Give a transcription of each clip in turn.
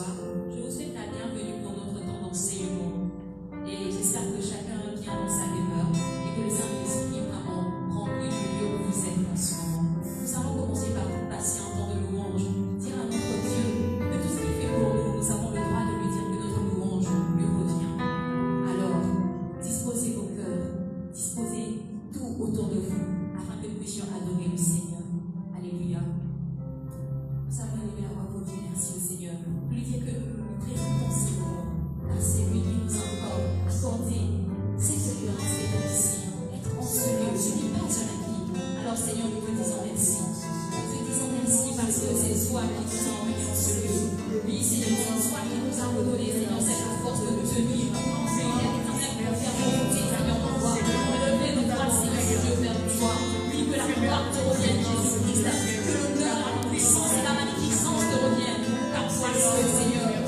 soir. Je vous souhaite la bienvenue pour notre temps d'enseignement. Et j'espère que chacun vient dans sa demeure et que le Saint-Esprit vraiment remplit le lieu où vous êtes en ce moment. Nous allons commencer par passer un temps de louange, dire à notre Dieu que tout ce qu'il fait pour nous, nous avons le droit de lui dire que notre louange lui revient. Alors, disposez vos cœurs, disposez tout autour de vous, afin que nous puissions adorer le Seigneur. Alléluia. Nous allons élever la voix pour dire merci au Seigneur. Pour lui dire que nous présentons ce moment, car c'est lui qui nous a encore accordé cette espérance d'être ici, être en ce lieu, ce qui passe à la vie. Alors Seigneur, nous te disons merci. Nous te disons merci parce que c'est toi qui nous as emmenés en ce lieu. Oui, Seigneur, c'est toi qui nous a redonné, Seigneur, cette force de nous tenir. Seigneur, l'éternel pour faire monter, Seigneur, en toi. Lever nos bras, Seigneur, Dieu, vers toi. Oui, que la gloire te revienne, Jésus-Christ. Que l'honneur, la puissance et la magnificence te reviennent. Car toi, c'est le Seigneur.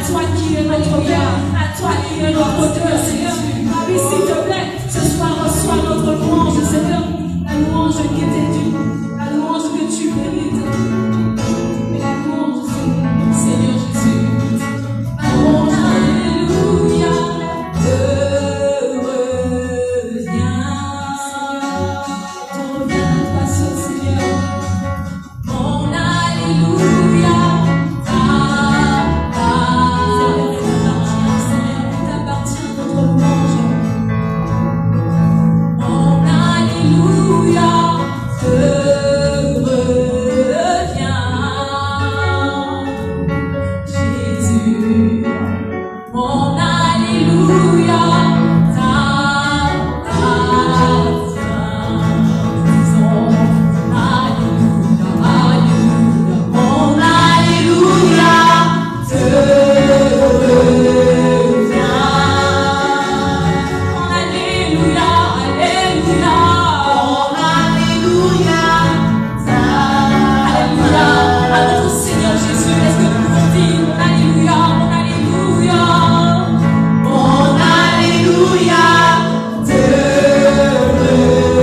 à toi qui est notre Père, à toi qui est notre Dieu, Seigneur. Oui, s'il te plaît, ce soir reçois notre louange, Seigneur. La louange qui t'est due, la louange que tu mérites. Et la louange, Seigneur Jésus. Oh, alléluia, te reviens. Te reviens, toi seul, Seigneur. Mon alléluia t'appartient, notre louange. Mon alléluia te revient, Jésus. Mon alléluia t'appartient. Disons alléluia, alléluia. Mon alléluia te revient. Mon alléluia, alléluia. Mon alléluia t'appartient. À notre Seigneur Jésus, est-ce que nous pouvons dire mon alléluia, mon alléluia. Mon alléluia te revient.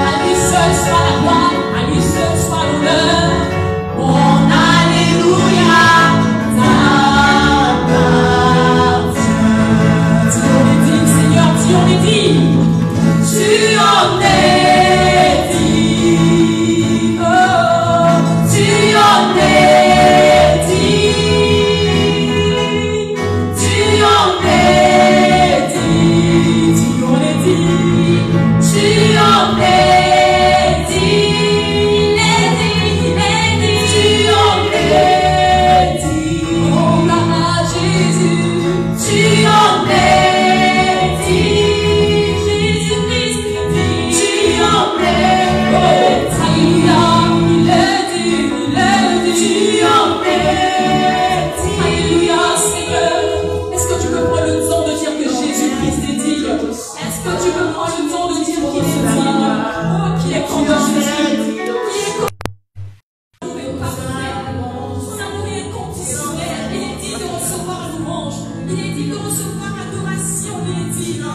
À lui seul soit la gloire, à lui seul soit l'honneur. Mon alléluia t'appartient. Tu en es digne, Seigneur, tu en es digne. Tu en es digne. Oh, tu en es digne. Tu en es digne. Tu en es digne. Tu en es digne. Tu en es digne. Oh, là, Jésus. Tu en es digne. Jésus-Christ, tu en es. Oh, alléluia. Il est digne, il est digne. Tu en es digne. Alléluia, Seigneur. Est-ce que tu peux prendre le temps de dire que Jésus-Christ est digne? Est-ce que tu peux prendre le temps de dire qu'il est digne? Oh, qu'il est grand Jésus. Qu'il est grand. Son amour est inconditionnel. Il est digne de recevoir louange. Il est digne de recevoir adoration. Il est digne.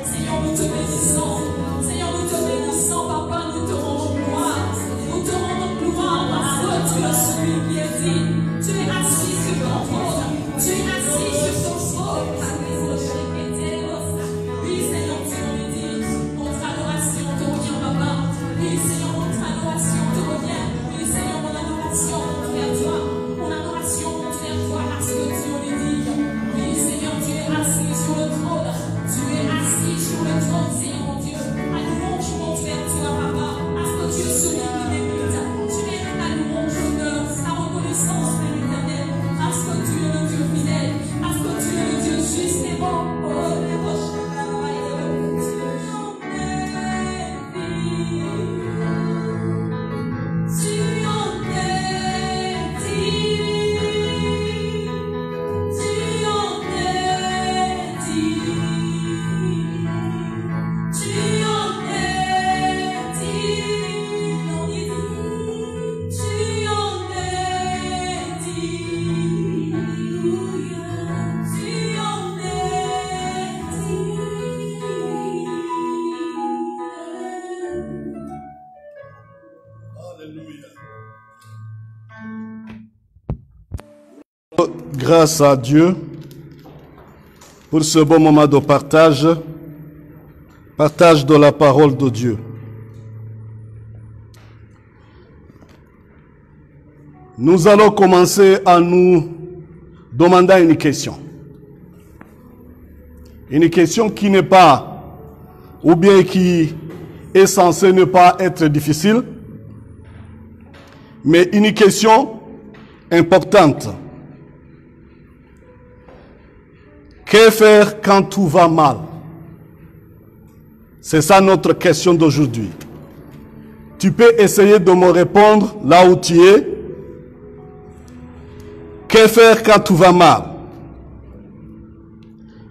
Seigneur, nous te bénissons. Seigneur, nous te bénissons. Papa, nous te rendons gloire. Nous te rendons gloire parce que tu es celui qui est digne. Tu es assis sur ton trône. Tu es assis sur ton trône. Oui, Seigneur, tu en es digne. Notre adoration te revient, Papa. Oui, Seigneur, notre adoration te revient. Oui, Seigneur, mon adoration monte vers toi. Mon adoration monte vers toi parce que tu en es digne. Oui, Seigneur, tu es assis sur le trône. Tu es assis sur le trône, Seigneur, mon Dieu. La louange monte vers toi, Papa, parce que tu es celui qui mérite. Tu mérites la louange, l'honneur, la reconnaissance, Père éternel, parce que tu es le Dieu fidèle, parce que tu es le Dieu juste et bon. Oh, les roches, tu en es digne. Tu en es digne. Tu en es digne. Tu en es digne. On y dit. Tu en es digne. Tu en es digne. Grâce à Dieu pour ce bon moment de partage de la parole de Dieu. Nous allons commencer à nous demander une question. Une question qui n'est pas, ou bien qui est censée ne pas être difficile, mais une question importante. Que faire quand tout va mal? C'est ça notre question d'aujourd'hui. Tu peux essayer de me répondre là où tu es. Que faire quand tout va mal?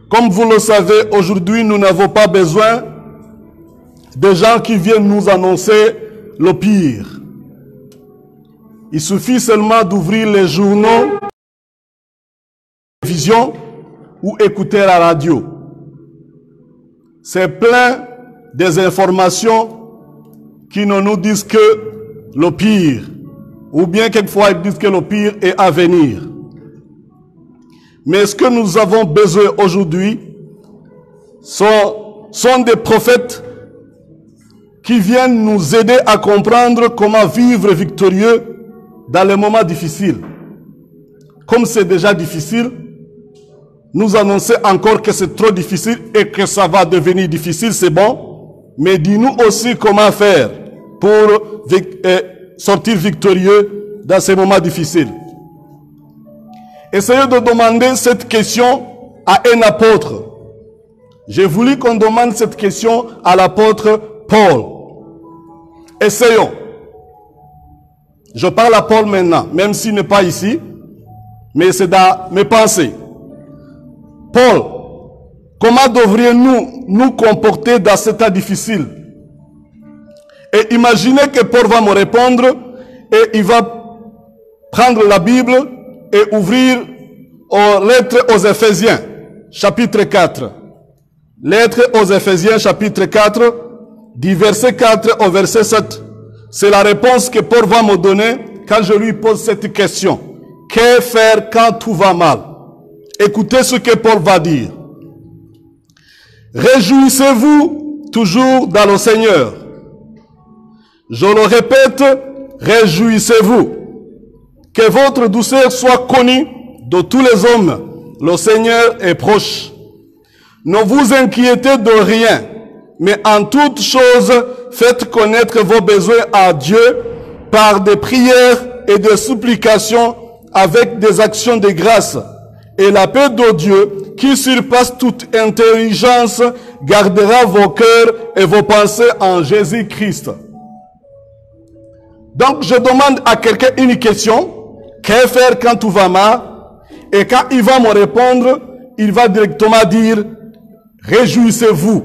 Comme vous le savez, aujourd'hui, nous n'avons pas besoin de gens qui viennent nous annoncer le pire. Il suffit seulement d'ouvrir les journaux télévision ou écouter la radio. C'est plein des informations qui ne nous disent que le pire, ou bien quelquefois ils disent que le pire est à venir. Mais ce que nous avons besoin aujourd'hui sont des prophètes qui viennent nous aider à comprendre comment vivre victorieux dans les moments difficiles. Comme c'est déjà difficile, nous annoncer encore que c'est trop difficile et que ça va devenir difficile, c'est bon. Mais dis-nous aussi comment faire pour sortir victorieux dans ces moments difficiles. Essayez de demander cette question à un apôtre. J'ai voulu qu'on demande cette question à l'apôtre Paul. Essayons. Je parle à Paul maintenant, même s'il n'est pas ici, mais c'est dans mes pensées. Paul, comment devrions-nous nous comporter dans ce temps difficile? Et imaginez que Paul va me répondre et il va prendre la Bible et ouvrir aux lettres aux Éphésiens, chapitre 4. Lettre aux Éphésiens, chapitre 4, du verset 4 au verset 7. C'est la réponse que Paul va me donner quand je lui pose cette question. Que faire quand tout va mal? Écoutez ce que Paul va dire. Réjouissez-vous toujours dans le Seigneur. Je le répète, réjouissez-vous. Que votre douceur soit connue de tous les hommes. Le Seigneur est proche. Ne vous inquiétez de rien, mais en toutes choses, faites connaître vos besoins à Dieu par des prières et des supplications avec des actions de grâce. Et la paix de Dieu, qui surpasse toute intelligence, gardera vos cœurs et vos pensées en Jésus-Christ. Donc, je demande à quelqu'un une question. Que faire quand tout va mal? Et quand il va me répondre, il va directement dire, réjouissez-vous.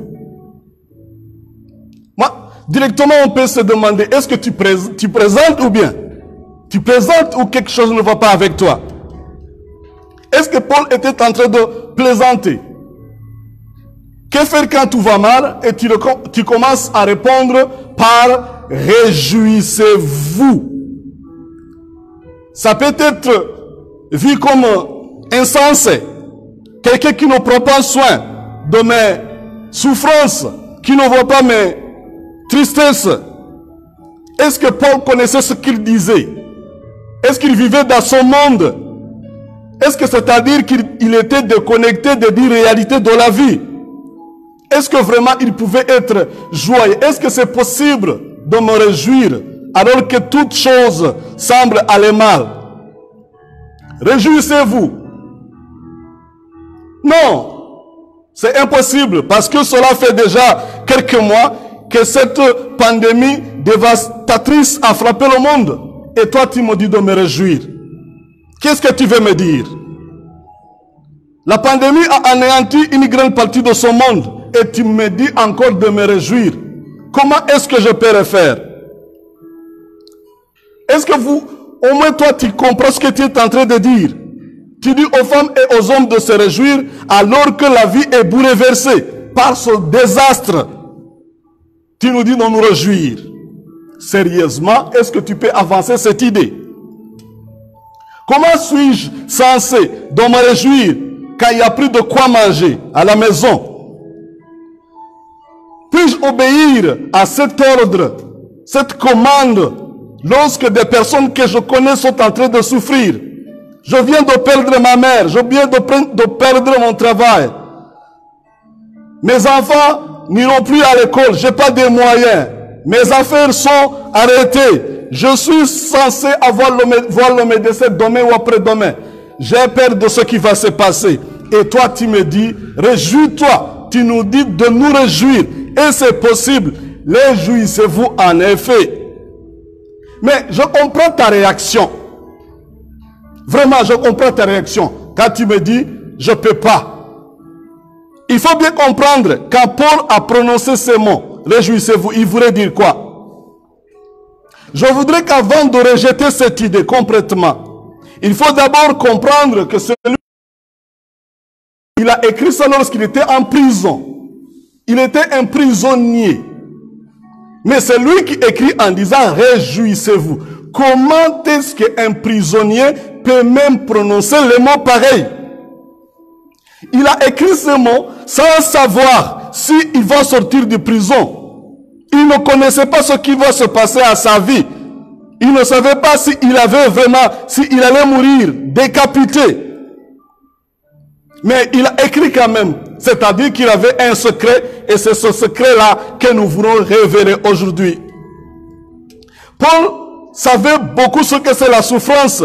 Moi, directement, on peut se demander, est-ce que tu présentes ou bien? Tu présentes ou quelque chose ne va pas avec toi? Est-ce que Paul était en train de plaisanter? Que faire quand tout va mal? Et tu commences à répondre par réjouissez-vous. Ça peut être vu comme insensé. Quelqu'un qui ne prend pas soin de mes souffrances, qui ne voit pas mes tristesses. Est-ce que Paul connaissait ce qu'il disait? Est-ce qu'il vivait dans son monde? Est-ce que c'est-à-dire qu'il était déconnecté des réalités de la vie? Est-ce que vraiment il pouvait être joyeux? Est-ce que c'est possible de me réjouir alors que toute chose semble aller mal? Réjouissez-vous. Non, c'est impossible parce que cela fait déjà quelques mois que cette pandémie dévastatrice a frappé le monde. Et toi, tu me dis de me réjouir. Qu'est-ce que tu veux me dire? La pandémie a anéanti une grande partie de ce monde. Et tu me dis encore de me réjouir. Comment est-ce que je peux le faire? Est-ce que au moins toi, tu comprends ce que tu es en train de dire? Tu dis aux femmes et aux hommes de se réjouir alors que la vie est bouleversée par ce désastre. Tu nous dis de nous réjouir. Sérieusement, est-ce que tu peux avancer cette idée? Comment suis-je censé de me réjouir quand il n'y a plus de quoi manger à la maison? Puis-je obéir à cet ordre, cette commande, lorsque des personnes que je connais sont en train de souffrir? Je viens de perdre ma mère, je viens de perdre mon travail. Mes enfants n'iront plus à l'école, je n'ai pas de moyens. Mes affaires sont arrêtées. Je suis censé voir le médecin demain ou après-demain. J'ai peur de ce qui va se passer. Et toi, tu me dis, réjouis-toi. Tu nous dis de nous réjouir. Et c'est possible. Réjouissez-vous en effet. Mais je comprends ta réaction. Vraiment, je comprends ta réaction. Quand tu me dis, je ne peux pas. Il faut bien comprendre, quand Paul a prononcé ces mots, réjouissez-vous, il voulait dire quoi? Je voudrais qu'avant de rejeter cette idée complètement, il faut d'abord comprendre que celui Il a écrit ça lorsqu'il était en prison. Il était un prisonnier. Mais c'est lui qui écrit en disant « Réjouissez-vous ». Comment est-ce qu'un prisonnier peut même prononcer les mots pareils? Il a écrit ces mots sans savoir s'il va sortir de prison. Il ne connaissait pas ce qui va se passer à sa vie. Il ne savait pas s'il allait mourir décapité. Mais il a écrit quand même. C'est-à-dire qu'il avait un secret, et c'est ce secret-là que nous voulons révéler aujourd'hui. Paul savait beaucoup ce que c'est la souffrance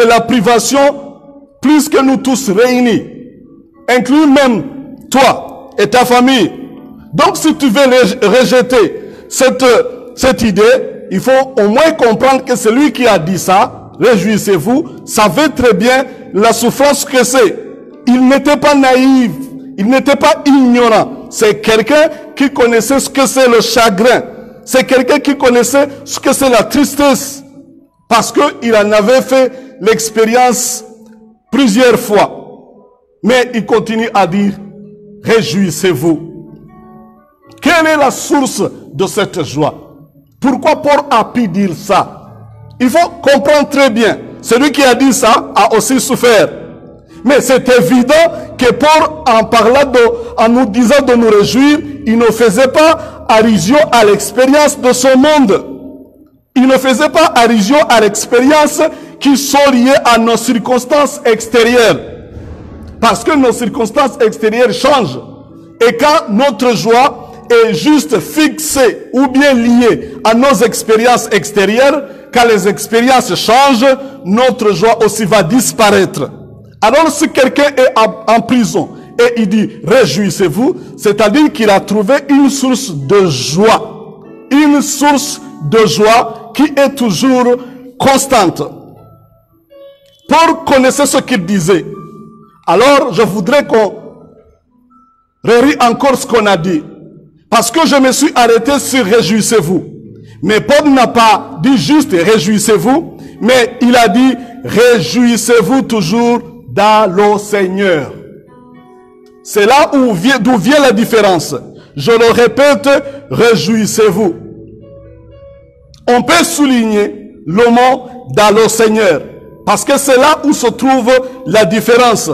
et la privation, plus que nous tous réunis, inclus même toi et ta famille. Donc si tu veux rejeter cette idée, il faut au moins comprendre que celui qui a dit ça, réjouissez-vous, savait très bien la souffrance que c'est. Il n'était pas naïf, il n'était pas ignorant. C'est quelqu'un qui connaissait ce que c'est le chagrin. C'est quelqu'un qui connaissait ce que c'est la tristesse. Parce qu'il en avait fait l'expérience plusieurs fois. Mais il continue à dire, réjouissez-vous. Quelle est la source de cette joie? Pourquoi Paul a pu dire ça? Il faut comprendre très bien. Celui qui a dit ça a aussi souffert. Mais c'est évident que Paul, en nous disant de nous réjouir, il ne faisait pas allusion à l'expérience de ce monde. Il ne faisait pas allusion à l'expérience qui sont liées à nos circonstances extérieures. Parce que nos circonstances extérieures changent. Et quand notre joie est juste fixée ou bien liée à nos expériences extérieures, quand les expériences changent, notre joie aussi va disparaître. Alors si quelqu'un est en prison et il dit réjouissez-vous, c'est-à-dire qu'il a trouvé une source de joie. Une source de joie qui est toujours constante. Paul connaissait ce qu'il disait. Alors je voudrais qu'on relit encore ce qu'on a dit. Parce que je me suis arrêté sur réjouissez-vous. Mais Paul n'a pas dit juste réjouissez-vous, mais il a dit réjouissez-vous toujours dans le Seigneur. C'est là d'où vient la différence. Je le répète, réjouissez-vous. On peut souligner le mot dans le Seigneur, parce que c'est là où se trouve la différence.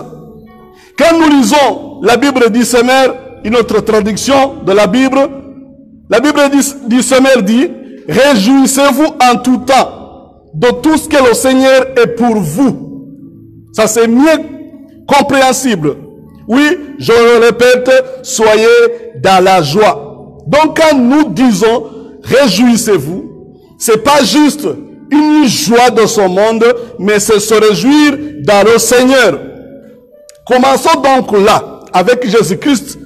Quand nous lisons la Bible du Seigneur, une autre traduction de la Bible du Seigneur dit, réjouissez-vous en tout temps de tout ce que le Seigneur est pour vous. Ça c'est mieux compréhensible. Oui, je le répète, soyez dans la joie. Donc quand nous disons réjouissez-vous, c'est pas juste une joie de ce monde, mais c'est se réjouir dans le Seigneur. Commençons donc là, avec Jésus-Christ.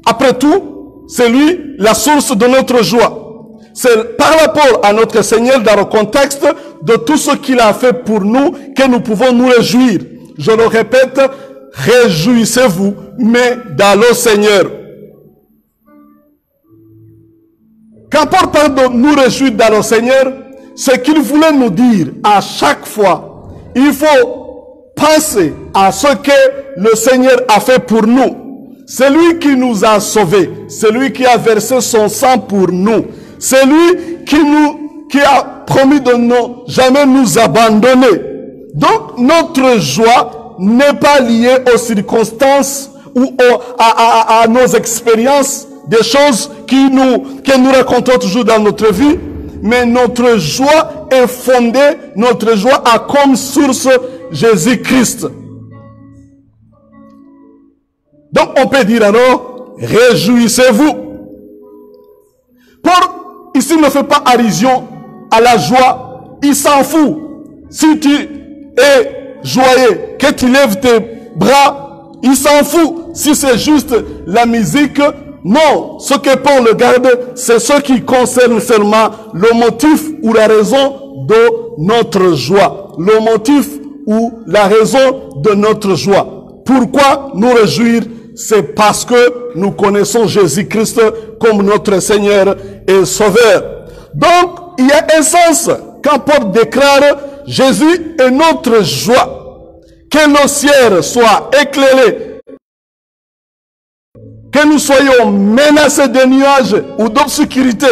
Après tout, c'est lui la source de notre joie. C'est par rapport à notre Seigneur dans le contexte de tout ce qu'il a fait pour nous que nous pouvons nous réjouir. Je le répète, réjouissez-vous, mais dans le Seigneur. Quand Paul parle de nous réjouir dans le Seigneur, ce qu'il voulait nous dire à chaque fois, il faut penser à ce que le Seigneur a fait pour nous. C'est lui qui nous a sauvés, c'est lui qui a versé son sang pour nous, c'est lui qui a promis de ne jamais nous abandonner. Donc notre joie n'est pas liée aux circonstances ou à nos expériences, des choses que nous racontons toujours dans notre vie, mais notre joie est fondée, notre joie a comme source Jésus-Christ. Donc on peut dire alors, réjouissez-vous. Paul ici ne fait pas allusion à la joie, il s'en fout. Si tu es joyeux, que tu lèves tes bras, il s'en fout. Si c'est juste la musique, non. Ce que Paul regarde, c'est ce qui concerne seulement le motif ou la raison de notre joie. Le motif ou la raison de notre joie. Pourquoi nous réjouir? C'est parce que nous connaissons Jésus-Christ comme notre Seigneur et Sauveur. Donc, il y a un sens quand Paul déclare Jésus est notre joie. Que nos cieux soient éclairés que nous soyons menacés de nuages ou d'obscurité,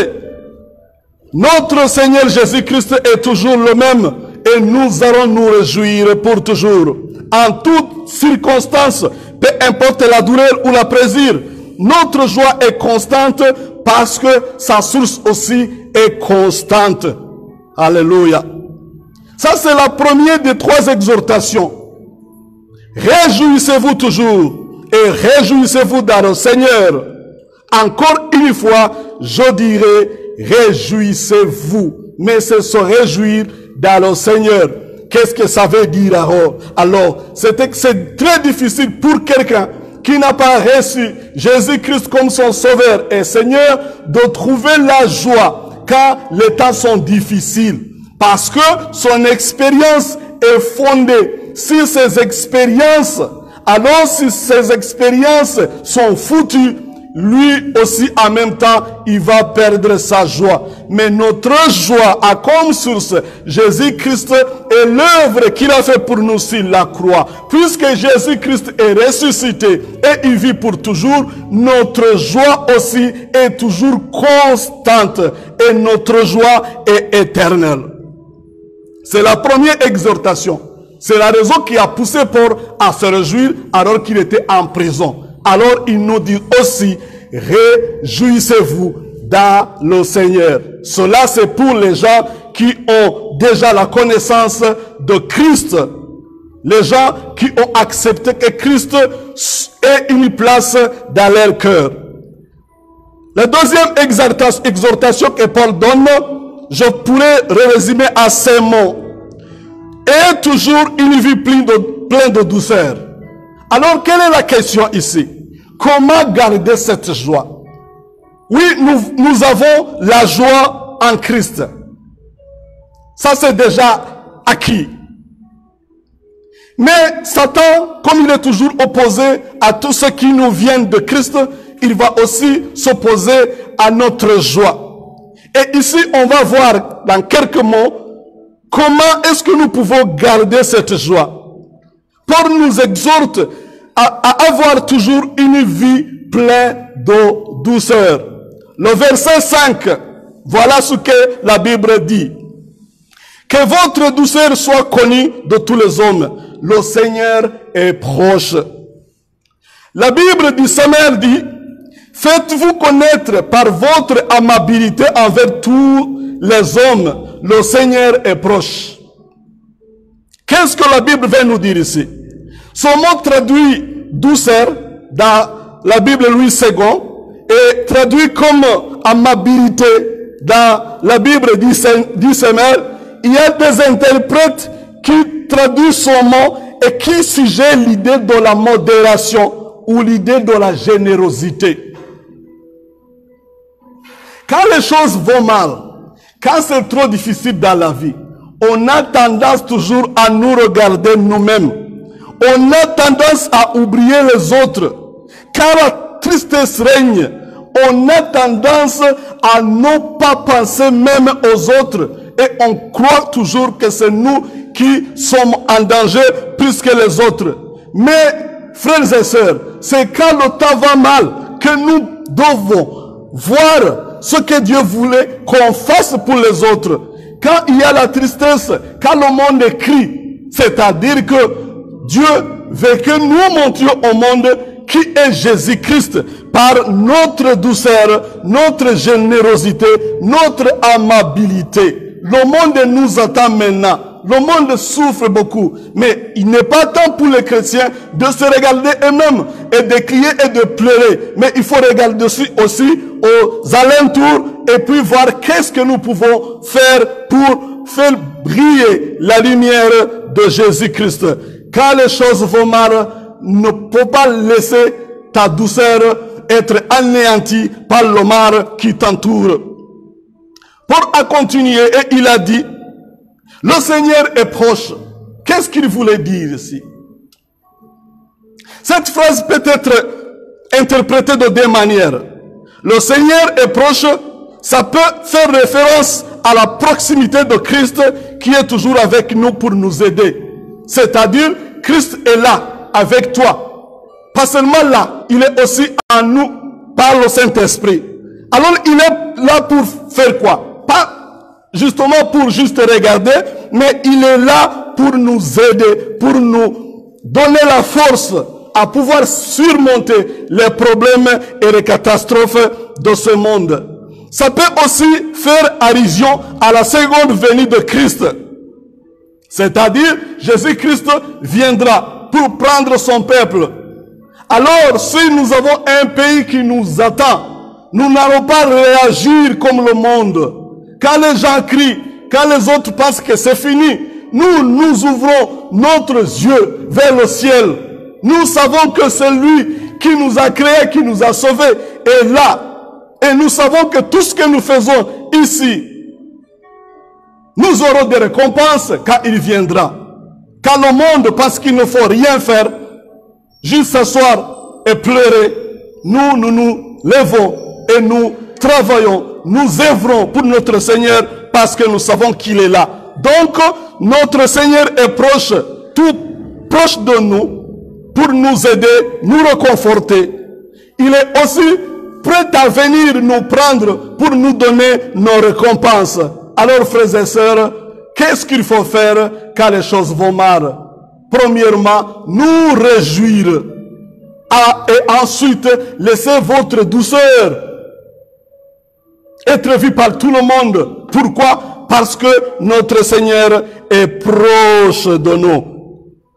notre Seigneur Jésus-Christ est toujours le même et nous allons nous réjouir pour toujours. En toutes circonstances, peu importe la douleur ou la plaisir, notre joie est constante parce que sa source aussi est constante. Alléluia. Ça, c'est la première des 3 exhortations. Réjouissez-vous toujours et réjouissez-vous dans le Seigneur. Encore une fois, je dirais, réjouissez-vous. Mais c'est se réjouir dans le Seigneur. Qu'est-ce que ça veut dire alors? C'est très difficile pour quelqu'un qui n'a pas reçu Jésus-Christ comme son Sauveur et Seigneur de trouver la joie quand les temps sont difficiles. Parce que son expérience est fondée sur ses expériences. Alors si ces expériences sont foutues, lui aussi en même temps, il va perdre sa joie. Mais notre joie a comme source Jésus-Christ et l'œuvre qu'il a fait pour nous sur la croix. Puisque Jésus-Christ est ressuscité et il vit pour toujours, notre joie aussi est toujours constante et notre joie est éternelle. C'est la première exhortation. C'est la raison qui a poussé Paul à se réjouir alors qu'il était en prison. Alors il nous dit aussi, réjouissez-vous dans le Seigneur. Cela c'est pour les gens qui ont déjà la connaissance de Christ. Les gens qui ont accepté que Christ ait une place dans leur cœur. La deuxième exhortation que Paul donne, je pourrais résumer à ces mots. Et toujours une vie pleine de douceur. Alors, quelle est la question ici? Comment garder cette joie? Oui, nous avons la joie en Christ. Ça, c'est déjà acquis. Mais Satan, comme il est toujours opposé à tout ce qui nous vient de Christ, il va aussi s'opposer à notre joie. Et ici, on va voir dans quelques mots comment est-ce que nous pouvons garder cette joie. Paul nous exhorte à avoir toujours une vie pleine de douceur. Le verset 5, voilà ce que la Bible dit. Que votre douceur soit connue de tous les hommes. Le Seigneur est proche. La Bible du Samuel dit, faites-vous connaître par votre amabilité envers tous les hommes. Le Seigneur est proche. Qu'est-ce que la Bible veut nous dire ici? Son mot traduit douceur dans la Bible Louis II et traduit comme amabilité dans la Bible du Samuel. Il y a des interprètes qui traduisent son mot et qui suggèrent l'idée de la modération ou l'idée de la générosité. Quand les choses vont mal, quand c'est trop difficile dans la vie, on a tendance toujours à nous regarder nous-mêmes. On a tendance à oublier les autres. Quand la tristesse règne, on a tendance à ne pas penser même aux autres. Et on croit toujours que c'est nous qui sommes en danger plus que les autres. Mais, frères et sœurs, c'est quand le temps va mal que nous devons voir ce que Dieu voulait qu'on fasse pour les autres. Quand il y a la tristesse, quand le monde crie, c'est-à-dire que Dieu veut que nous montrions au monde qui est Jésus-Christ par notre douceur, notre générosité, notre amabilité. Le monde nous attend maintenant. Le monde souffre beaucoup. Mais il n'est pas temps pour les chrétiens de se regarder eux-mêmes et de crier et de pleurer. Mais il faut regarder aussi aux alentours et puis voir qu'est-ce que nous pouvons faire pour faire briller la lumière de Jésus-Christ. Quand les choses vont mal, ne peux pas laisser ta douceur être anéantie par le mal qui t'entoure. Paul a continué et il a dit, le Seigneur est proche. Qu'est-ce qu'il voulait dire ici? Cette phrase peut être interprétée de deux manières. Le Seigneur est proche, ça peut faire référence à la proximité de Christ qui est toujours avec nous pour nous aider. C'est-à-dire, Christ est là avec toi. pas seulement là, il est aussi en nous par le Saint-Esprit. Alors il est là pour faire quoi? Pas justement pour juste regarder, mais il est là pour nous aider, pour nous donner la force à pouvoir surmonter les problèmes et les catastrophes de ce monde. Ça peut aussi faire allusion à la seconde venue de Christ. C'est-à-dire, Jésus-Christ viendra pour prendre son peuple. Alors, si nous avons un pays qui nous attend, nous n'allons pas réagir comme le monde. Quand les gens crient, quand les autres pensent que c'est fini, nous ouvrons notre yeux vers le ciel. Nous savons que celui qui nous a créés, qui nous a sauvés, est là. Et nous savons que tout ce que nous faisons ici, nous aurons des récompenses quand il viendra. Quand le monde pense qu'il ne faut rien faire, juste s'asseoir et pleurer, nous nous levons et nous travaillons, nous œuvrons pour notre Seigneur parce que nous savons qu'il est là. Donc, notre Seigneur est proche, tout proche de nous, pour nous aider, nous réconforter. Il est aussi prêt à venir nous prendre pour nous donner nos récompenses. Alors, frères et sœurs, qu'est-ce qu'il faut faire quand les choses vont mal? Premièrement, nous réjouir. Et ensuite, laissez votre douceur être vue par tout le monde. Pourquoi? Parce que notre Seigneur est proche de nous.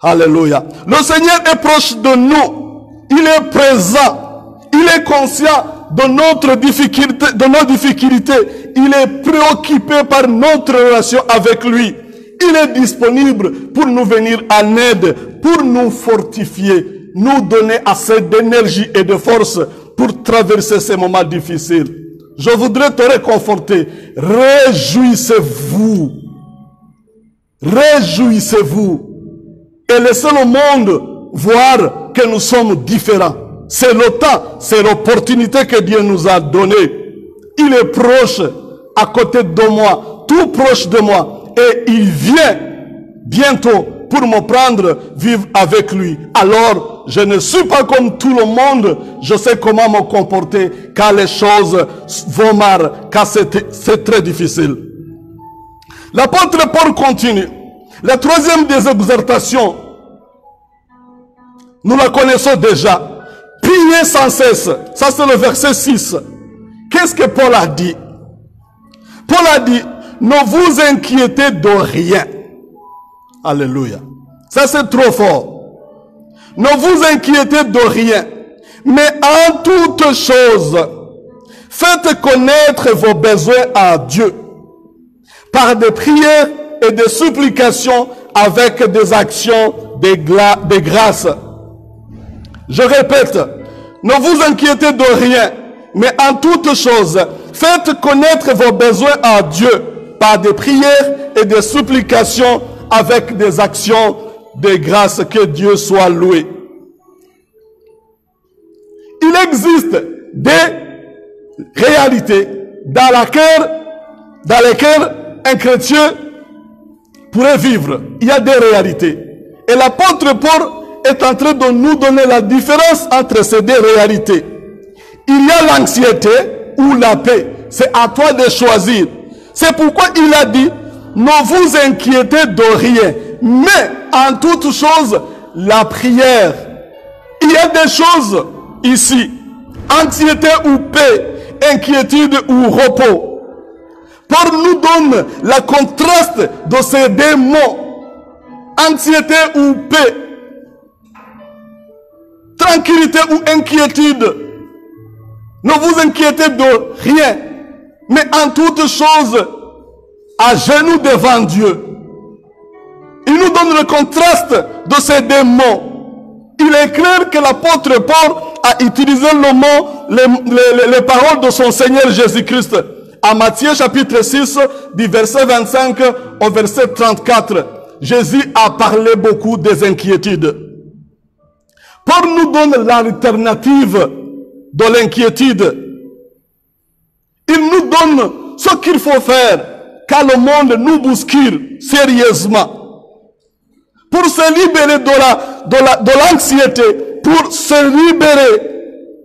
Alléluia. Le Seigneur est proche de nous. Il est présent. Il est conscient de notre difficulté, de nos difficultés. Il est préoccupé par notre relation avec lui. Il est disponible pour nous venir en aide, pour nous fortifier, nous donner assez d'énergie et de force pour traverser ces moments difficiles. Je voudrais te réconforter. Réjouissez-vous. Réjouissez-vous. Et laissez le monde voir que nous sommes différents. C'est le temps, c'est l'opportunité que Dieu nous a donnée. Il est proche, à côté de moi, tout proche de moi. Et il vient bientôt pour me prendre, vivre avec lui. Alors, je ne suis pas comme tout le monde. Je sais comment me comporter quand les choses vont mal, quand c'est très difficile. L'apôtre Paul continue. La troisième des exhortations, nous la connaissons déjà. Priez sans cesse. Ça, c'est le verset 6. Qu'est-ce que Paul a dit? Paul a dit, ne vous inquiétez de rien. Alléluia. Ça, c'est trop fort. Ne vous inquiétez de rien. Mais en toutes choses, faites connaître vos besoins à Dieu. Par des prières et des supplications avec des actions de grâce. Je répète, ne vous inquiétez de rien, mais en toutes choses, faites connaître vos besoins à Dieu par des prières et des supplications avec des actions de grâce. Que Dieu soit loué. Il existe des réalités dans lesquelles un chrétien pourrait vivre. Il y a des réalités. Et l'apôtre Paul est en train de nous donner la différence entre ces deux réalités. Il y a l'anxiété ou la paix. C'est à toi de choisir. C'est pourquoi il a dit, ne vous inquiétez de rien, mais en toutes choses, la prière. Il y a des choses ici, anxiété ou paix, inquiétude ou repos. Paul nous donne le contraste de ces deux mots, anxiété ou paix, tranquillité ou inquiétude. Ne vous inquiétez de rien, mais en toutes choses, à genoux devant Dieu. Il nous donne le contraste de ces deux mots. Il est clair que l'apôtre Paul a utilisé le mot, les paroles de son Seigneur Jésus-Christ. À Matthieu chapitre 6, du verset 25 au verset 34, Jésus a parlé beaucoup des inquiétudes. Paul nous donne l'alternative de l'inquiétude. Il nous donne ce qu'il faut faire quand le monde nous bouscule sérieusement. Pour se libérer de l'anxiété pour se libérer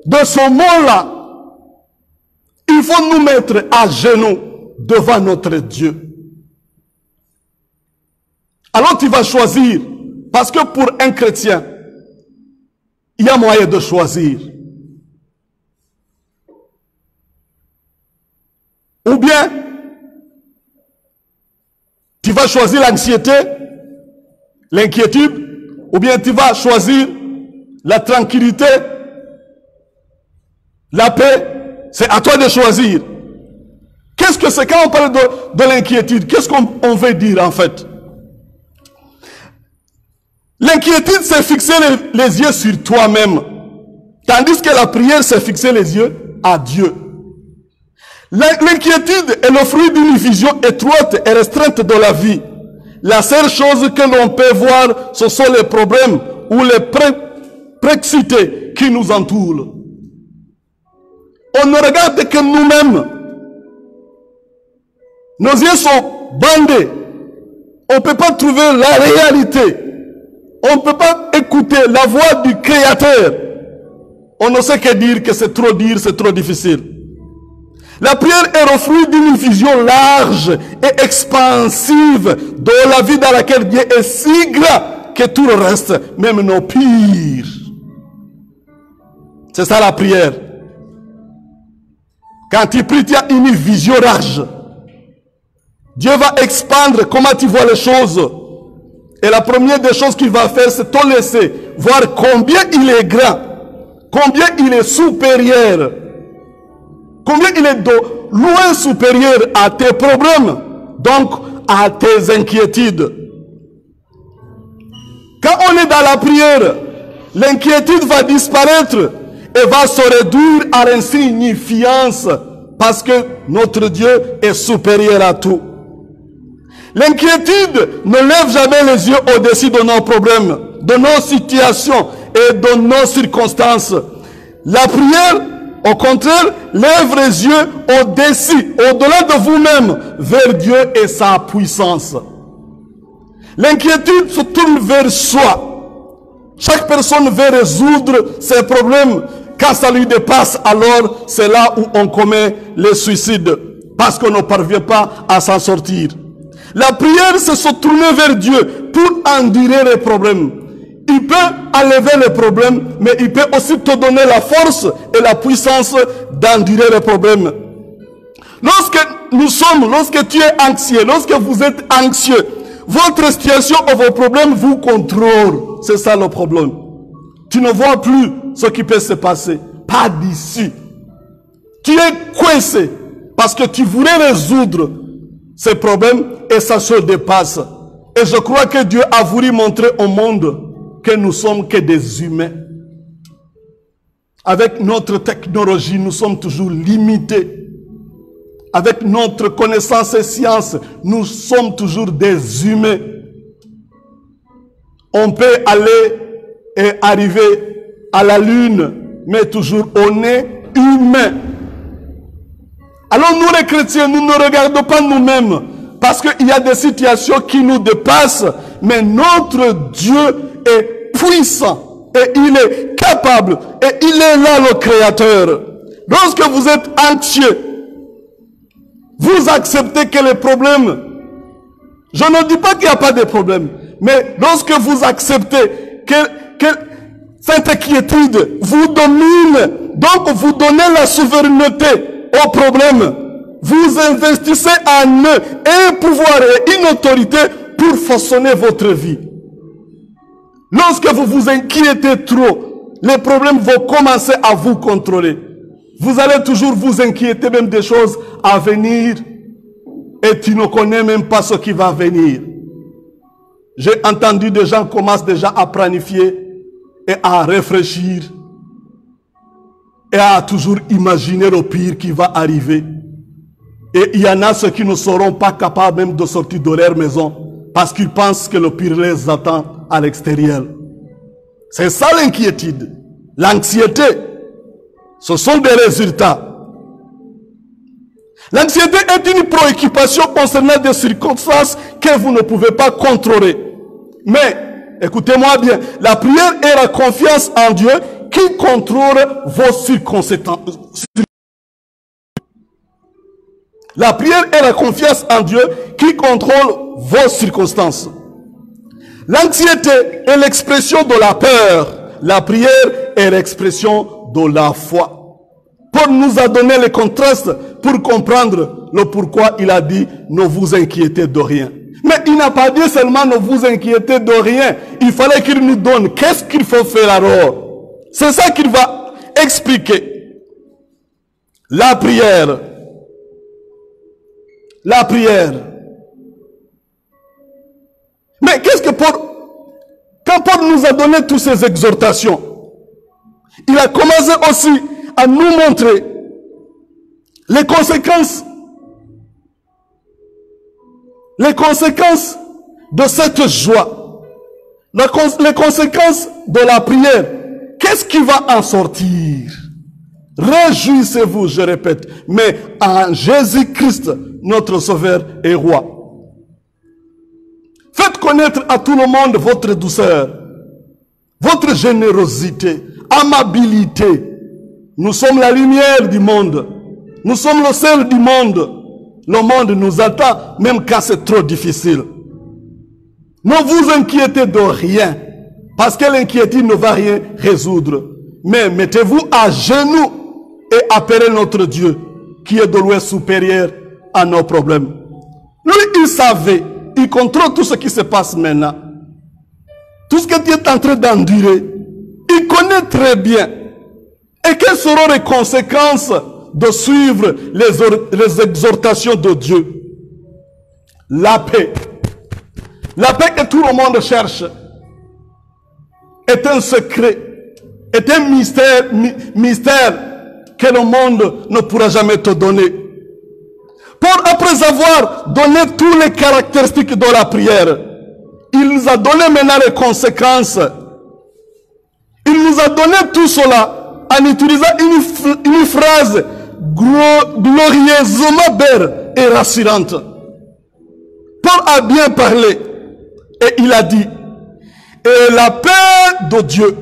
de ce monde-là, il faut nous mettre à genoux devant notre Dieu. Alors tu vas choisir, parce que pour un chrétien, il y a moyen de choisir. Ou bien, tu vas choisir l'anxiété, l'inquiétude, ou bien tu vas choisir la tranquillité, la paix. C'est à toi de choisir. Qu'est-ce que c'est quand on parle de l'inquiétude? Qu'est-ce qu'on veut dire en fait? L'inquiétude, c'est fixer les yeux sur toi-même. Tandis que la prière, c'est fixer les yeux à Dieu. L'inquiétude est le fruit d'une vision étroite et restreinte de la vie. La seule chose que l'on peut voir, ce sont les problèmes ou les précipités qui nous entourent. On ne regarde que nous-mêmes. Nos yeux sont bandés. On ne peut pas trouver la réalité. On ne peut pas écouter la voix du Créateur. On ne sait que dire, que c'est trop difficile. La prière est le fruit d'une vision large et expansive de la vie dans laquelle Dieu est si grand que tout le reste, même nos pires. C'est ça la prière. Quand tu pries, tu as une vision large. Dieu va expandre comment tu vois les choses. Et la première des choses qu'il va faire, c'est te laisser voir combien il est grand, combien il est supérieur, combien il est de loin supérieur à tes problèmes, donc à tes inquiétudes. Quand on est dans la prière, l'inquiétude va disparaître et va se réduire à l'insignifiance parce que notre Dieu est supérieur à tout. L'inquiétude ne lève jamais les yeux au-dessus de nos problèmes, de nos situations et de nos circonstances. La prière, au contraire, lève les yeux au-dessus, au-delà de vous-même, vers Dieu et sa puissance. L'inquiétude se tourne vers soi. Chaque personne veut résoudre ses problèmes. Quand ça lui dépasse, alors c'est là où on commet le suicide, parce qu'on ne parvient pas à s'en sortir. La prière, c'est se tourner vers Dieu pour endurer les problèmes. Il peut enlever les problèmes, mais il peut aussi te donner la force et la puissance d'endurer les problèmes. Lorsque tu es anxieux, lorsque vous êtes anxieux, votre situation ou vos problèmes vous contrôlent. C'est ça le problème. Tu ne vois plus ce qui peut se passer. Pas d'issue. Tu es coincé parce que tu voulais résoudre ces problèmes et ça se dépasse. Et je crois que Dieu a voulu montrer au monde que nous sommes que des humains. Avec notre technologie, nous sommes toujours limités. Avec notre connaissance et science, nous sommes toujours des humains. On peut aller et arriver à la lune, mais toujours on est humain. Alors nous les chrétiens, nous ne regardons pas nous-mêmes, parce qu'il y a des situations qui nous dépassent, mais notre Dieu est puissant, et il est capable, et il est là le Créateur. Lorsque vous êtes anxieux, vous acceptez que les problèmes, je ne dis pas qu'il n'y a pas de problème, mais lorsque vous acceptez que cette inquiétude vous domine, donc vous donnez la souveraineté aux problèmes, vous investissez en eux un pouvoir et une autorité pour façonner votre vie. Lorsque vous vous inquiétez trop, les problèmes vont commencer à vous contrôler. Vous allez toujours vous inquiéter même des choses à venir et tu ne connais même pas ce qui va venir. J'ai entendu des gens commencent déjà à planifier et à réfléchir et à toujours imaginer le pire qui va arriver. Et il y en a ceux qui ne seront pas capables même de sortir de leur maison parce qu'ils pensent que le pire les attend à l'extérieur. C'est ça l'inquiétude. L'anxiété, ce sont des résultats. L'anxiété est une préoccupation concernant des circonstances que vous ne pouvez pas contrôler. Mais écoutez-moi bien, la prière est la confiance en Dieu qui contrôle vos circonstances. La prière est la confiance en Dieu qui contrôle vos circonstances. L'anxiété est l'expression de la peur. La prière est l'expression de la foi. Paul nous a donné les contrastes pour comprendre le pourquoi il a dit « Ne vous inquiétez de rien ». Mais il n'a pas dit seulement « Ne vous inquiétez de rien ». Il fallait qu'il nous donne qu'est-ce qu'il faut faire alors. C'est ça qu'il va expliquer. La prière. La prière. Mais qu'est-ce que Paul... Quand Paul nous a donné toutes ces exhortations, il a commencé aussi à nous montrer les conséquences de cette joie, les conséquences de la prière. Qu'est-ce qui va en sortir? Réjouissez-vous, je répète, mais en Jésus-Christ, notre Sauveur et Roi. Faites connaître à tout le monde votre douceur, votre générosité, amabilité. Nous sommes la lumière du monde. Nous sommes le sel du monde. Le monde nous attend, même quand c'est trop difficile. Ne vous inquiétez de rien, parce que l'inquiétude ne va rien résoudre. Mais mettez-vous à genoux et appelez notre Dieu, qui est de loin supérieur à nos problèmes. Lui, il savait, il contrôle tout ce qui se passe maintenant. Tout ce que tu es en train d'endurer, il connaît très bien. Et quelles seront les conséquences de suivre les exhortations de Dieu? La paix. La paix que tout le monde cherche est un secret, est un mystère que le monde ne pourra jamais te donner. Paul, après avoir donné toutes les caractéristiques de la prière, il nous a donné maintenant les conséquences. Il nous a donné tout cela en utilisant une phrase glorieusement belle et rassurante. Paul a bien parlé et il a dit « Et la paix de Dieu,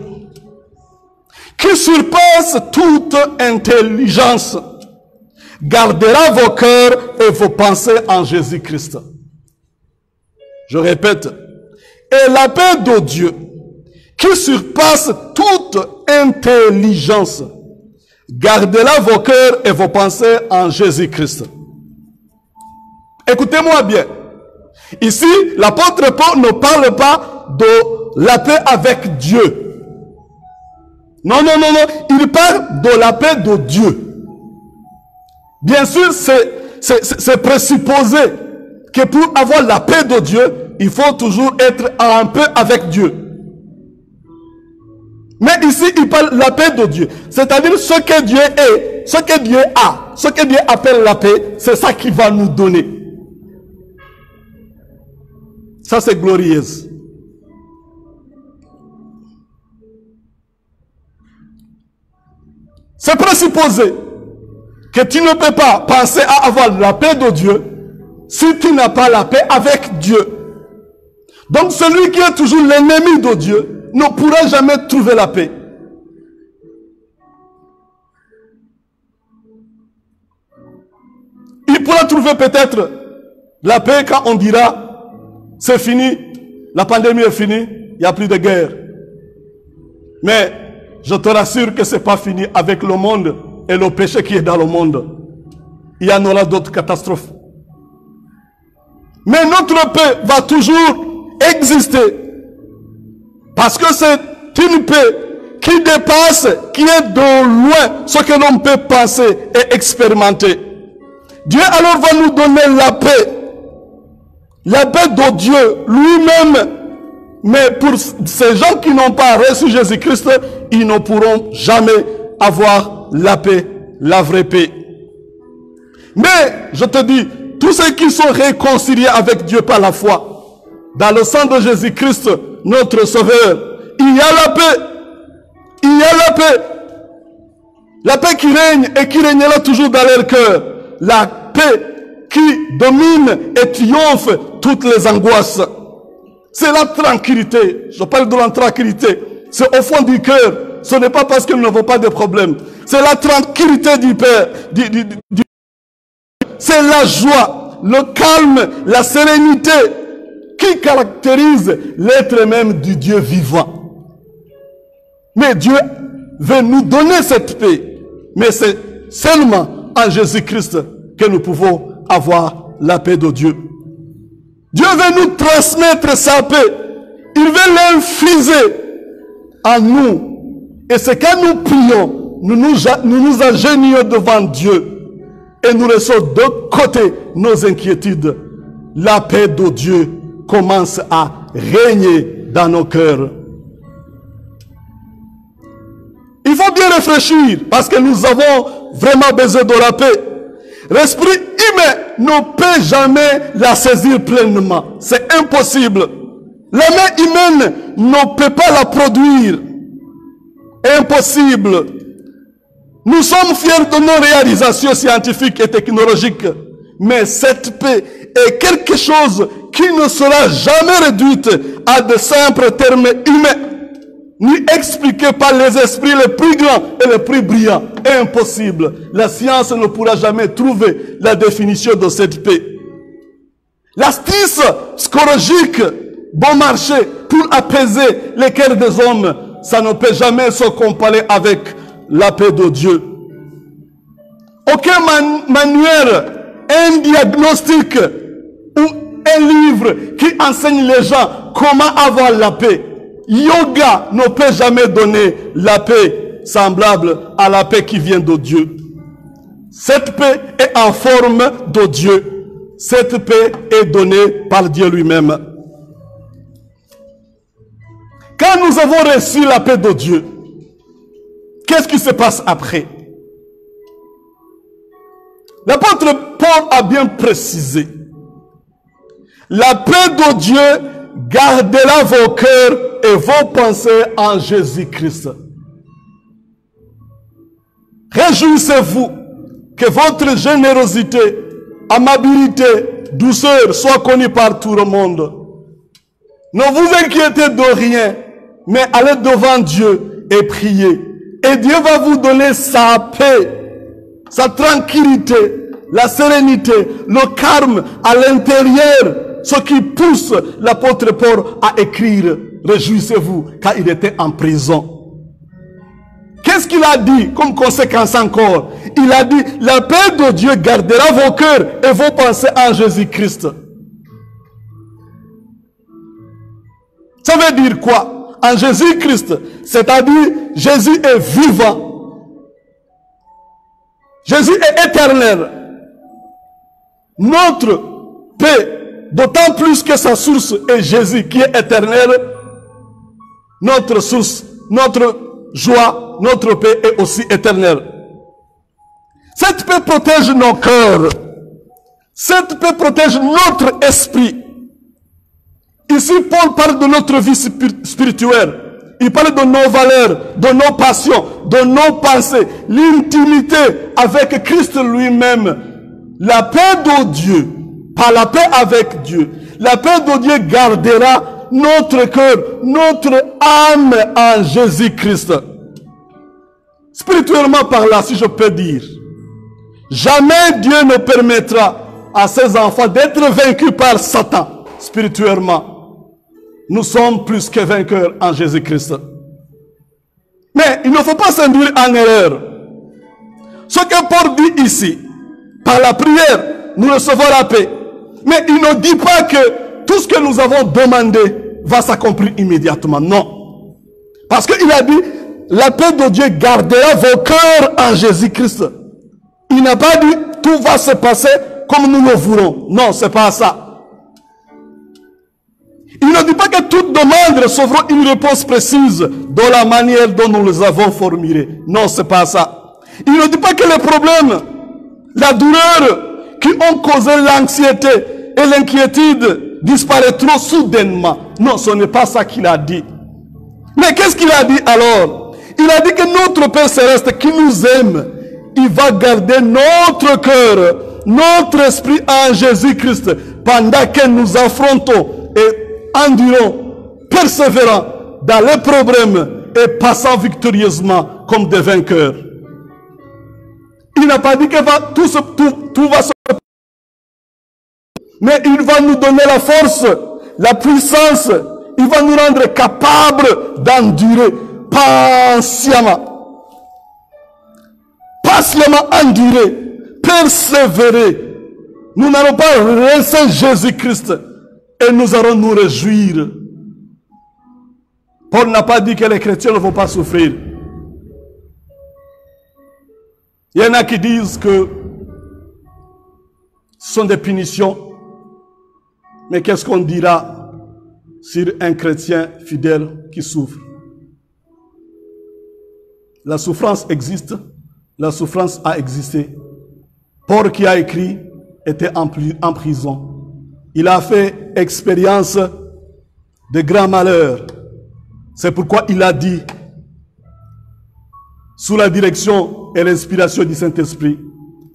qui surpasse toute intelligence, gardera vos cœurs et vos pensées en Jésus-Christ. » Je répète, « Et la paix de Dieu, qui surpasse toute intelligence, gardera vos cœurs et vos pensées en Jésus-Christ. » Écoutez-moi bien. Ici, l'apôtre Paul ne parle pas de la paix avec Dieu. Non. Il parle de la paix de Dieu. Bien sûr, c'est présupposé que pour avoir la paix de Dieu, il faut toujours être en paix avec Dieu. Mais ici, il parle de la paix de Dieu. C'est-à-dire ce que Dieu est, ce que Dieu a, ce que Dieu appelle la paix, c'est ça qu'il va nous donner. Ça, c'est glorieux. C'est présupposé que tu ne peux pas penser à avoir la paix de Dieu si tu n'as pas la paix avec Dieu. Donc celui qui est toujours l'ennemi de Dieu ne pourra jamais trouver la paix. Il pourra trouver peut-être la paix quand on dira c'est fini, la pandémie est finie, il n'y a plus de guerre. Mais je te rassure que ce n'est pas fini avec le monde et le péché qui est dans le monde. Il y en aura d'autres catastrophes. Mais notre paix va toujours exister. Parce que c'est une paix qui dépasse, qui est de loin ce que l'on peut penser et expérimenter. Dieu alors va nous donner la paix. La paix de Dieu lui-même. Mais pour ces gens qui n'ont pas reçu Jésus-Christ, ils ne pourront jamais avoir la paix, la vraie paix. Mais, je te dis, tous ceux qui sont réconciliés avec Dieu par la foi, dans le sang de Jésus-Christ, notre Sauveur, il y a la paix. Il y a la paix. La paix qui règne et qui régnera toujours dans leur cœur. La paix qui domine et triomphe toutes les angoisses. C'est la tranquillité. Je parle de la tranquillité. C'est au fond du cœur. Ce n'est pas parce que nous n'avons pas de problème. C'est la tranquillité du Père. C'est la joie, le calme, la sérénité qui caractérise l'être même du Dieu vivant. Mais Dieu veut nous donner cette paix. Mais c'est seulement en Jésus-Christ que nous pouvons avoir la paix de Dieu. Dieu veut nous transmettre sa paix. Il veut l'infuser en nous. Et c'est quand nous prions, nous nous agenouillons devant Dieu et nous laissons de côté nos inquiétudes. La paix de Dieu commence à régner dans nos cœurs. Il faut bien réfléchir parce que nous avons vraiment besoin de la paix. L'esprit humain ne peut jamais la saisir pleinement. C'est impossible. La main humaine ne peut pas la produire. Impossible. Nous sommes fiers de nos réalisations scientifiques et technologiques. Mais cette paix est quelque chose qui ne sera jamais réduite à de simples termes humains, ni expliqué par les esprits les plus grands et les plus brillants. Impossible. La science ne pourra jamais trouver la définition de cette paix. L'astuce psychologique, bon marché pour apaiser les cœurs des hommes, ça ne peut jamais se comparer avec la paix de Dieu. Aucun manuel, un diagnostic ou un livre qui enseigne les gens comment avoir la paix. Yoga ne peut jamais donner la paix semblable à la paix qui vient de Dieu. Cette paix est en forme de Dieu. Cette paix est donnée par Dieu lui-même. Quand nous avons reçu la paix de Dieu, qu'est-ce qui se passe après? L'apôtre Paul a bien précisé. La paix de Dieu gardera vos cœurs et vos pensées en Jésus-Christ. Réjouissez-vous que votre générosité, amabilité, douceur soient connues par tout le monde. Ne vous inquiétez de rien, mais allez devant Dieu et priez. Et Dieu va vous donner sa paix, sa tranquillité, la sérénité, le calme à l'intérieur. Ce qui pousse l'apôtre Paul à écrire « Réjouissez-vous » car il était en prison. Qu'est-ce qu'il a dit comme conséquence encore? Il a dit « La paix de Dieu gardera vos cœurs et vos pensées en Jésus-Christ ». Ça veut dire quoi? En Jésus-Christ, c'est-à-dire Jésus est vivant. Jésus est éternel. Notre paix, d'autant plus que sa source est Jésus qui est éternel, notre source, notre joie, notre paix est aussi éternelle. Cette paix protège nos cœurs. Cette paix protège notre esprit. Ici, Paul parle de notre vie spirituelle. Il parle de nos valeurs, de nos passions, de nos pensées, l'intimité avec Christ lui-même. La paix de Dieu, par la paix avec Dieu, la paix de Dieu gardera notre cœur, notre âme en Jésus-Christ. Spirituellement parlant, si je peux dire, jamais Dieu ne permettra à ses enfants d'être vaincus par Satan spirituellement. Nous sommes plus que vainqueurs en Jésus-Christ. Mais il ne faut pas s'induire en erreur. Ce que Paul dit ici, par la prière, nous recevons la paix. Mais il ne dit pas que tout ce que nous avons demandé va s'accomplir immédiatement. Non. Parce qu'il a dit, la paix de Dieu gardera vos cœurs en Jésus-Christ. Il n'a pas dit, tout va se passer comme nous le voulons. Non, c'est pas ça. Il ne dit pas que toute demande recevra une réponse précise de la manière dont nous les avons formulées. Non, c'est pas ça. Il ne dit pas que les problèmes, la douleur qui ont causé l'anxiété et l'inquiétude disparaîtront soudainement. Non, ce n'est pas ça qu'il a dit. Mais qu'est-ce qu'il a dit alors? Il a dit que notre Père Céleste qui nous aime, il va garder notre cœur, notre esprit en Jésus-Christ pendant que nous affrontons et endurant, persévérant dans les problèmes et passant victorieusement comme des vainqueurs. Il n'a pas dit que tout va se passer, mais il va nous donner la force, la puissance. Il va nous rendre capables d'endurer patiemment. Patiemment endurer, persévérer. Nous n'allons pas laisser Jésus-Christ et nous allons nous réjouir. Paul n'a pas dit que les chrétiens ne vont pas souffrir. Il y en a qui disent que ce sont des punitions. Mais qu'est-ce qu'on dira sur un chrétien fidèle qui souffre? La souffrance existe, la souffrance a existé. Paul qui a écrit était en prison. Il a fait expérience de grands malheurs. C'est pourquoi il a dit, sous la direction et l'inspiration du Saint-Esprit,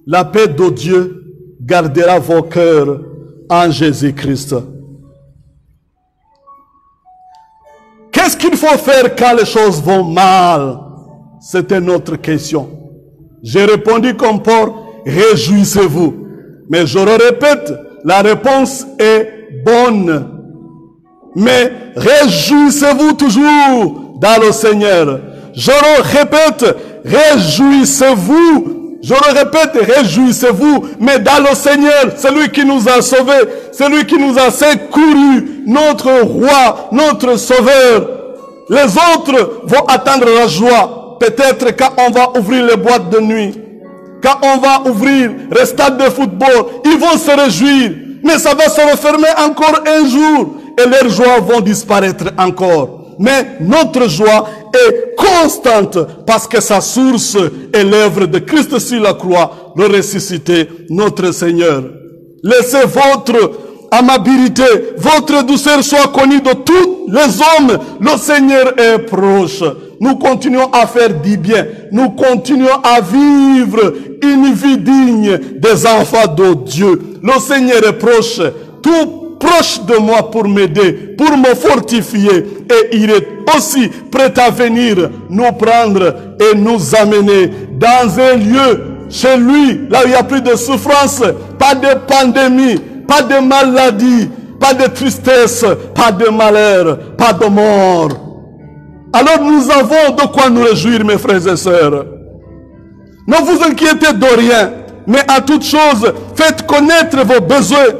la paix de Dieu gardera vos cœurs en Jésus-Christ. Qu'est-ce qu'il faut faire quand les choses vont mal? C'était notre question. J'ai répondu comme Paul, réjouissez-vous. Mais je le répète, la réponse est bonne. Mais réjouissez-vous toujours dans le Seigneur. Je le répète, réjouissez-vous. Je le répète, réjouissez-vous, mais dans le Seigneur, celui qui nous a sauvés, celui qui nous a secourus, notre roi, notre sauveur. Les autres vont attendre la joie. Peut-être quand on va ouvrir les boîtes de nuit, quand on va ouvrir les stades de football, ils vont se réjouir. Mais ça va se refermer encore un jour et leurs joies vont disparaître encore. Mais notre joie est constante parce que sa source est l'œuvre de Christ sur la croix, le ressuscité, notre Seigneur. Laissez votre amabilité, votre douceur soit connue de tous les hommes. Le Seigneur est proche. Nous continuons à faire du bien. Nous continuons à vivre une vie digne des enfants de Dieu. Le Seigneur est proche. Tout proche de moi pour m'aider, pour me fortifier. Et il est aussi prêt à venir nous prendre et nous amener dans un lieu chez lui, là où il n'y a plus de souffrance, pas de pandémie, pas de maladie, pas de tristesse, pas de malheur, pas de mort. Alors nous avons de quoi nous réjouir, mes frères et sœurs. Ne vous inquiétez de rien, mais à toute chose, faites connaître vos besoins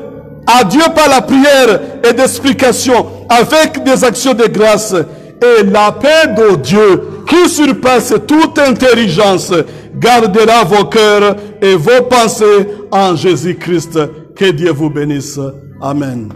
à Dieu par la prière et d'explication, avec des actions de grâce. Et la paix de Dieu, qui surpasse toute intelligence, gardera vos cœurs et vos pensées en Jésus-Christ. Que Dieu vous bénisse. Amen.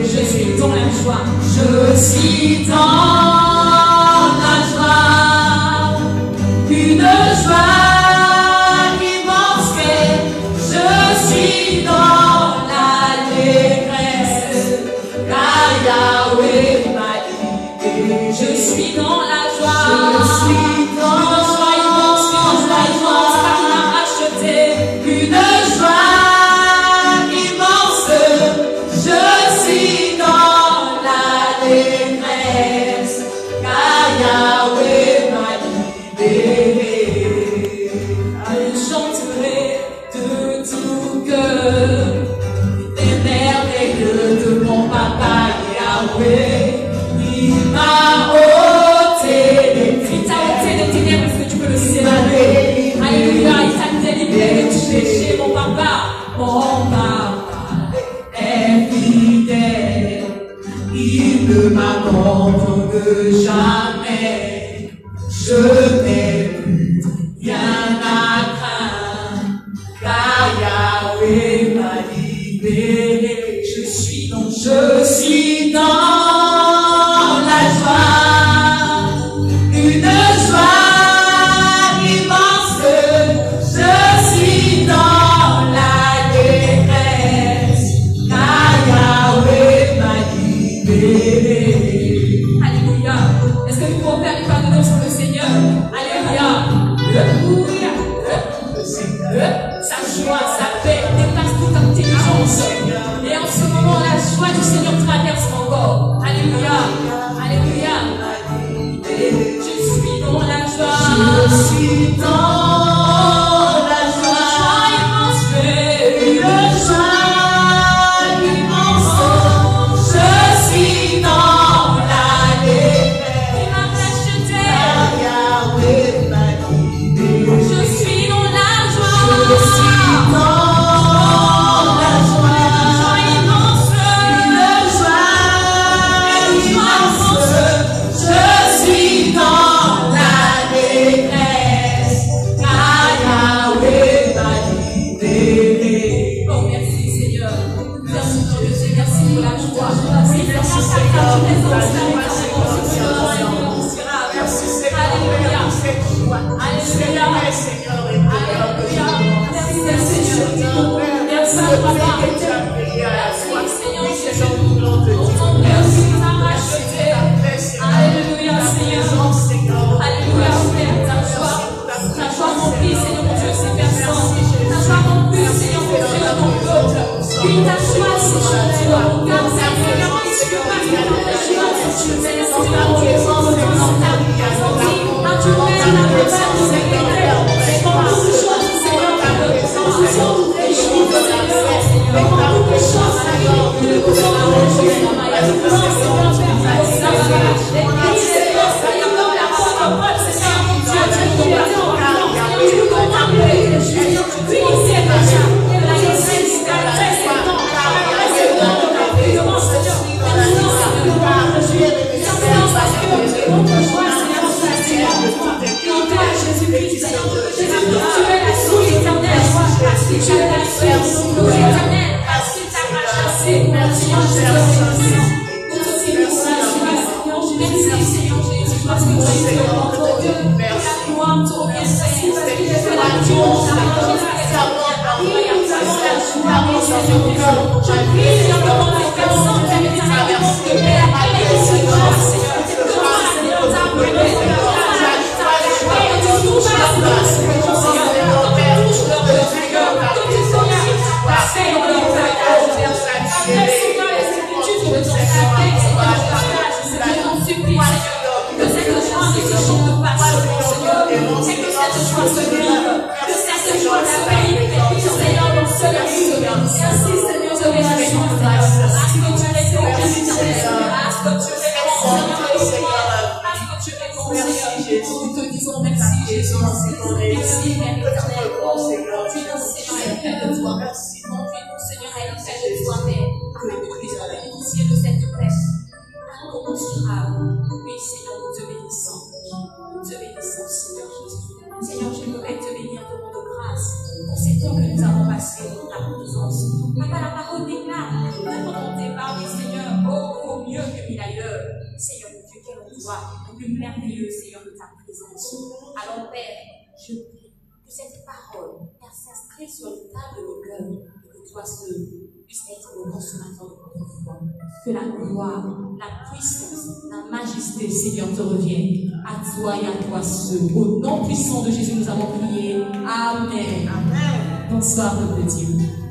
Je suis dans la joie. suis dans la joie, une joie immense que je suis dans la détresse, car Yahweh m'a libéré. Je suis dans la joie, je suis dans une joie immense, car il m'a racheté, une joie immense, je suis dans la détresse, car Yahweh m'a libéré. Je chanterai de tout cœur les merveilles de mon papa Yahweh. Il m'a ôté les ténèbres, est-ce que tu peux le célébrer? Alléluia, il t'a délivré du péché, mon papa. Mon papa est fidèle, il ne m'abandonne jamais. Je n'ai plus rien à craindre, car Yahweh m'a libéré. Je suis dans la joie, une joie immense. Je suis dans la détresse, car Yahweh m'a libéré. Alléluia. Est-ce que nous pouvons faire une part de danse pour le Seigneur? Alléluia. Alléluia. Sa joie, sa paix dépasse toute intelligence. Et en ce moment, la joie du Seigneur traverse mon corps. Alléluia. Alléluia. Je suis dans la joie. Je suis dans la joie immense. Une joie immense. Je suis dans la détresse. Il m'a racheté. Yahweh m'a libéré. Je suis dans la joie. Je suis dans la joie. Une joie immense. Une joie immense. Je suis dans la détresse, car Yahweh m'a libéré. Oh, merci Seigneur. Merci Dieu, merci pour la joie. Merci Seigneur. Merci Seigneur. Alléluia. Alléluia. Alléluia. Merci Seigneur. Merci Papa. Merci Seigneur. Merci t'a racheté. Alléluia Seigneur. Alléluia Père, ta joie remplit Seigneur mon Dieu ces personnes. Ta joie remplit Seigneur mon Dieu ton peuple. Oui, ta joie Seigneur mon Dieu. Car c'est Seigneur mon Dieu que parce que ta joie c'est l'esprit de Dieu dans ta vie. Quand tu mets la prière de Seigneur, c'est pour toutes les choses Seigneur mon Dieu. Nous faisons toutes les choses Seigneur. Mais pour toutes les choses Seigneur, nous faisons toutes les choses. Non Seigneur Père, ça va. Et Seigneur Seigneur, comme l'apôtre Paul, Seigneur mon Dieu, tu nous connais en blanc. Tu nous connais en bleu. Seigneur, tu sais déjà. La Église, la paix, c'est non. La paix, c'est non. La puissance, Seigneur. Maintenant, Seigneur, parce que notre joie, Seigneur, c'est la joie. En toi, Jésus-Christ, Seigneur. Jésus-Christ, tu es la source éternelle. Parce que tu es la source éternelle. Parce qu'il t'a racheté. Seigneur, je te remercie. Nous te bénissons, Seigneur. Je merci, Seigneur Jésus, parce que tu es vraiment ton Dieu. La gloire te revient, Seigneur, parce que tu es la joie. Je prie, Seigneur, devant les personnes qui avaient des réponses de paix, avec ce joie, Seigneur. Que toi, Seigneur, t'as brûlé. Que tu touches leur cœur, Seigneur. Que tu touches leur cœur. Que tu touches ta paix dans leur cœur. Seigneur, les Écritures de ton Seigneur, Seigneur, je t'en supplie, Seigneur, que cette joie ne se chante pas seulement, Seigneur, et que cette joie se vive, que cette joie se vive, et que Seigneur, dans ce lieu, merci, Seigneur, de l'élection, Seigneur, parce que tu réponds, parce que tu réponds, Seigneur, parce que tu réponds, Seigneur, nous te disons merci, Jésus, merci, Père éternel, conduis-nous, Seigneur, et fais de toi, conduis-nous, Seigneur, et fais de toi, Père, que nous puissions bénéficier de cette paix. Oui, Seigneur, nous te bénissons. Nous te bénissons, Seigneur Jésus. Seigneur, je voudrais te bénir de mon grâce pour ces temps que nous avons passés dans ta présence. Papa, la parole déclare, de ton départ, Seigneur, oh, mieux que mille ailleurs. soit le plus merveilleux, Seigneur, de ta présence. Alors, Père, je prie que cette parole s'inscrive sur le table de nos cœurs et que toi seul puisse être le consommateur de notre foi. Que la gloire, la puissance, la majesté, Seigneur, te revienne. À toi et à toi seul. Au nom puissant de Jésus, nous avons prié. Amen. Amen. Bonsoir, peuple de Dieu.